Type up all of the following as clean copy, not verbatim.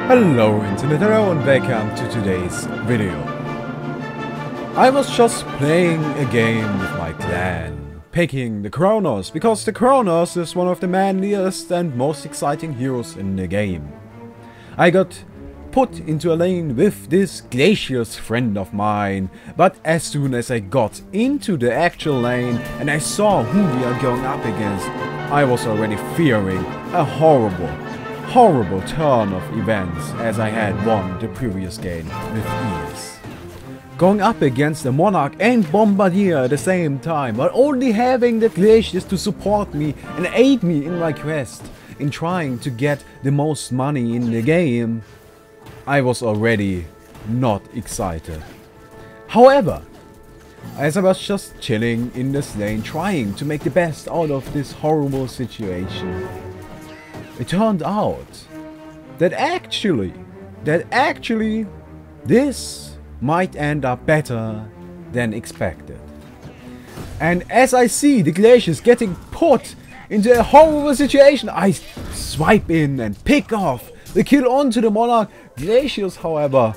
Hello Internet, hello and welcome to today's video. I was just playing a game with my clan, picking the Chronos, because the Chronos is one of the manliest and most exciting heroes in the game. I got put into a lane with this glacious friend of mine, but as soon as I got into the actual lane and I saw who we are going up against, I was already fearing a horrible turn of events, as I had won the previous game with ease. Going up against the Monarch and Bombardier at the same time, while only having the glaciers to support me and aid me in my quest in trying to get the most money in the game, I was already not excited. However, as I was just chilling in this lane trying to make the best out of this horrible situation, it turned out that actually this might end up better than expected. And as I see the glaciers getting put into a horrible situation, I swipe in and pick off the kill onto the Monarch. Glaciers, however,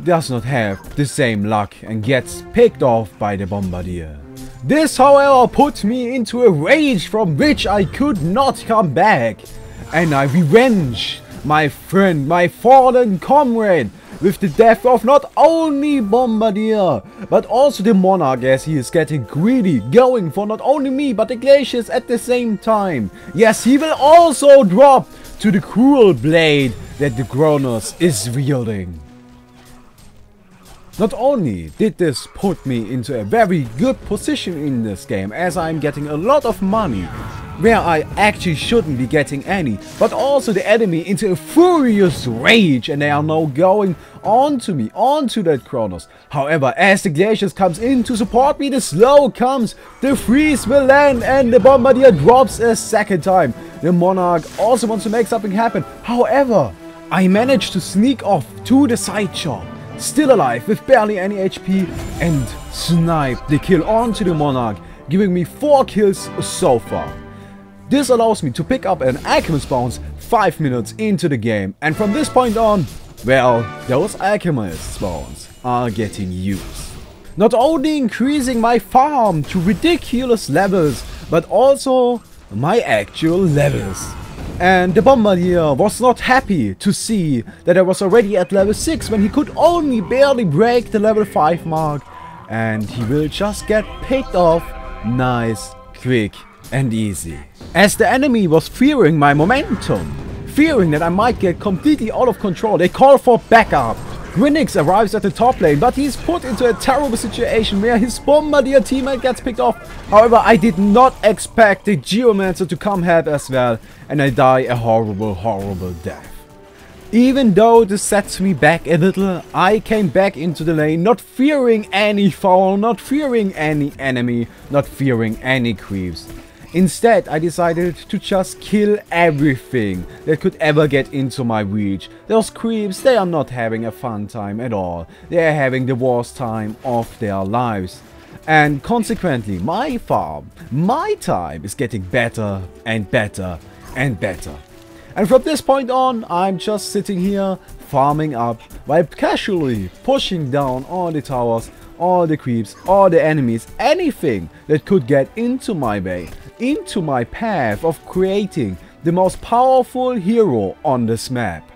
does not have the same luck and gets picked off by the Bombardier. This, however, put me into a rage from which I could not come back. And I revenge my friend, my fallen comrade, with the death of not only Bombardier, but also the Monarch, as he is getting greedy, going for not only me, but the glaciers at the same time. Yes, he will also drop to the cruel blade that the Chronos is wielding. Not only did this put me into a very good position in this game, as I'm getting a lot of money, where I actually shouldn't be getting any, but also the enemy into a furious rage, and they are now going onto me, onto that Chronos. However, as the glaciers comes in to support me, the slow comes, the freeze will land, and the Bombardier drops a second time. The Monarch also wants to make something happen. However, I managed to sneak off to the side shop, still alive with barely any HP, and snipe the kill onto the Monarch, giving me 4 kills so far. This allows me to pick up an Alchemist bounce 5 minutes into the game, and from this point on, well, those Alchemist bounce are getting used. Not only increasing my farm to ridiculous levels, but also my actual levels. And the Bombardier was not happy to see that I was already at level 6 when he could only barely break the level 5 mark, and he will just get picked off nice, quick and easy. As the enemy was fearing my momentum, fearing that I might get completely out of control, they call for backup. Grinix arrives at the top lane, but he's put into a terrible situation where his Bombardier teammate gets picked off. However, I did not expect the Geomancer to come help as well, and I die a horrible death. Even though this sets me back a little, I came back into the lane not fearing any foul, not fearing any enemy, not fearing any creeps. Instead, I decided to just kill everything that could ever get into my reach. Those creeps, they are not having a fun time at all. They are having the worst time of their lives. And consequently, my farm, my time is getting better and better and better. And from this point on, I'm just sitting here farming up while casually pushing down all the towers, all the creeps, all the enemies, anything that could get into my way, into my path of creating the most powerful hero on this map.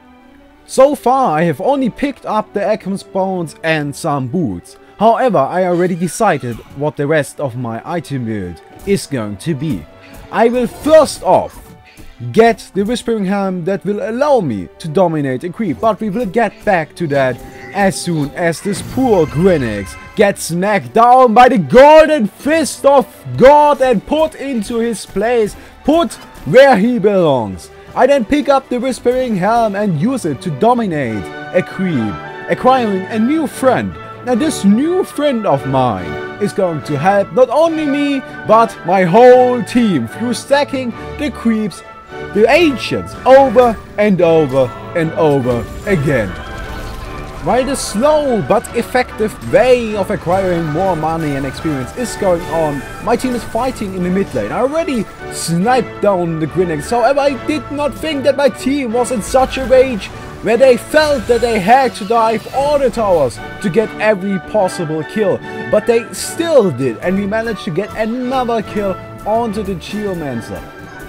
So far I have only picked up the Alchemist bones and some boots. However, I already decided what the rest of my item build is going to be. I will first off get the Whispering Helm that will allow me to dominate a creep, but we will get back to that as soon as this poor Grinix gets smacked down by the golden fist of God and put into his place, put where he belongs. I then pick up the Whispering Helm and use it to dominate a creep, acquiring a new friend. And this new friend of mine is going to help not only me, but my whole team through stacking the creeps, the ancients, over and over and over again. While the slow but effective way of acquiring more money and experience is going on, my team is fighting in the mid lane. I already sniped down the Grinix, however I did not think that my team was in such a rage where they felt that they had to dive all the towers to get every possible kill. But they still did, and we managed to get another kill onto the Geomancer.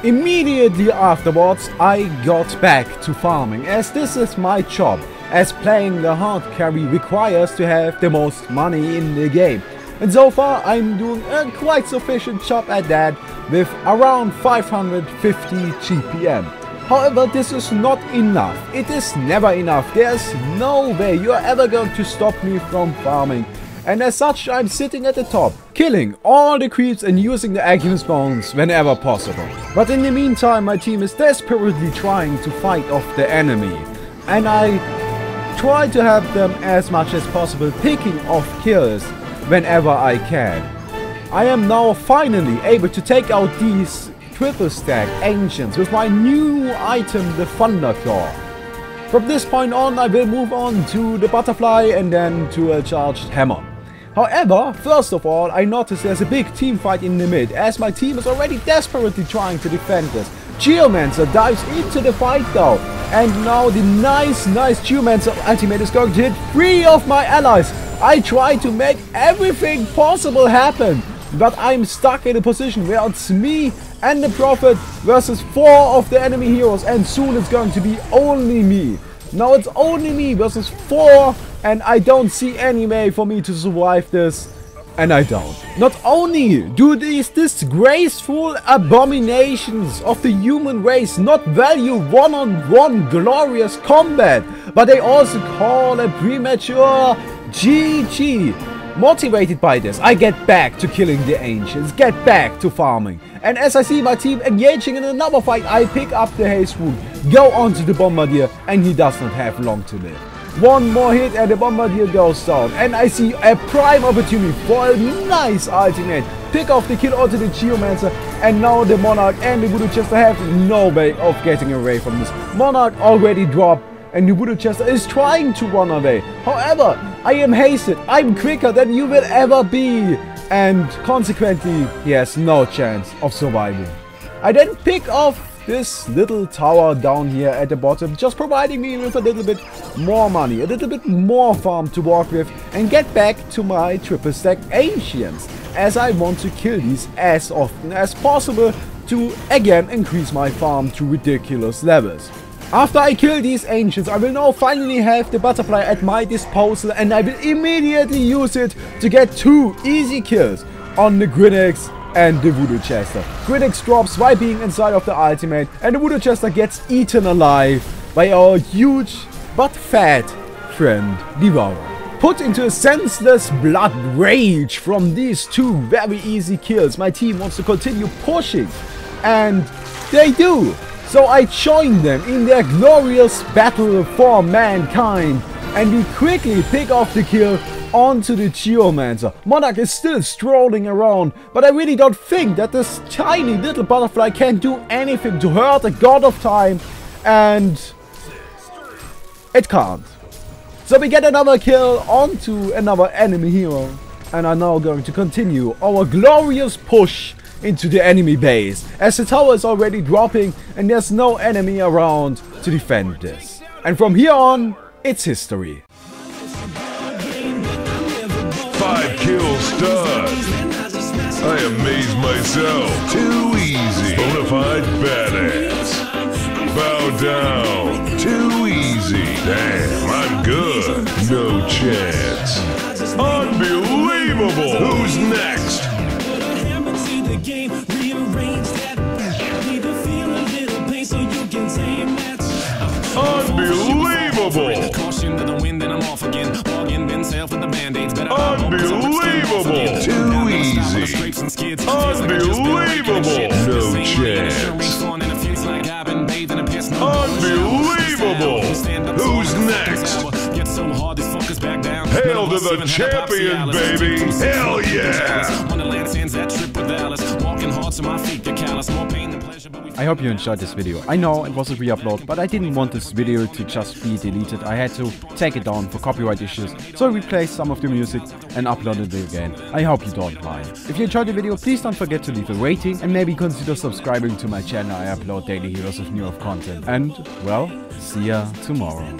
Immediately afterwards, I got back to farming, as this is my job, as playing the hard carry requires to have the most money in the game. And so far I'm doing a quite sufficient job at that, with around 550 GPM. However, this is not enough. It is never enough. There's no way you are ever going to stop me from farming. And as such, I'm sitting at the top, killing all the creeps and using the Agnes bones whenever possible. But in the meantime, my team is desperately trying to fight off the enemy. And I try to have them as much as possible picking off kills whenever I can. I am now finally able to take out these triple stack ancients with my new item, the Thunderclaw. From this point on, I will move on to the butterfly and then to a charged hammer. However, first of all, I notice there's a big team fight in the mid, as my team is already desperately trying to defend this. Geomancer dives into the fight though, and now the nice Geomancer ultimate is going to hit 3 of my allies. I try to make everything possible happen, but I'm stuck in a position where it's me and the Prophet versus 4 of the enemy heroes, and soon it's going to be only me. Now it's only me versus 4, and I don't see any way for me to survive this, and I don't. Not only do these disgraceful abominations of the human race not value one-on-one glorious combat, but they also call a premature GG. Motivated by this, I get back to killing the ancients, get back to farming. And as I see my team engaging in another fight, I pick up the haste wound, go onto the bombardier, and he does not have long to live. One more hit and the bombardier goes down, and I see a prime opportunity for a nice ultimate. Pick off the kill onto the Geomancer, and now the Monarch and the Voodoo Chester have no way of getting away from this. Monarch already dropped, and the Voodoo Chester is trying to run away. However, I am hasted, I'm quicker than you will ever be, and consequently he has no chance of surviving. I then pick off this little tower down here at the bottom, just providing me with a little bit more money, a little bit more farm to work with, and get back to my triple stack ancients, as I want to kill these as often as possible to again increase my farm to ridiculous levels. After I kill these ancients, I will now finally have the butterfly at my disposal, and I will immediately use it to get 2 easy kills on the Grinix and the Voodoo Chester. Grinix drops while being inside of the ultimate, and the Voodoo Chester gets eaten alive by our huge but fat friend Devourer. Put into a senseless blood rage from these 2 very easy kills, my team wants to continue pushing, and they do. So I join them in their glorious battle for mankind, and we quickly pick off the kill onto the Geomancer. Monarch is still strolling around, but I really don't think that this tiny little butterfly can do anything to hurt a god of time, and it can't. So we get another kill onto another enemy hero, and are now going to continue our glorious push into the enemy base, as the tower is already dropping and there's no enemy around to defend this. And from here on, it's history. 5 kill stud. I amaze myself. Too easy. Bonafide badass. Bow down. Too easy. Damn, I'm good. No chance. Unbelievable. Who's next? Unbelievable! Unbelievable! Too easy! Unbelievable! No chance! Unbelievable! Who's next? Hail to the champion, baby! Hell yeah! I hope you enjoyed this video. I know it was a re-upload, but I didn't want this video to just be deleted. I had to take it down for copyright issues, so I replaced some of the music and uploaded it again. I hope you don't mind. If you enjoyed the video, please don't forget to leave a rating and maybe consider subscribing to my channel. I upload daily Heroes of New Earth content. And, well, see ya tomorrow.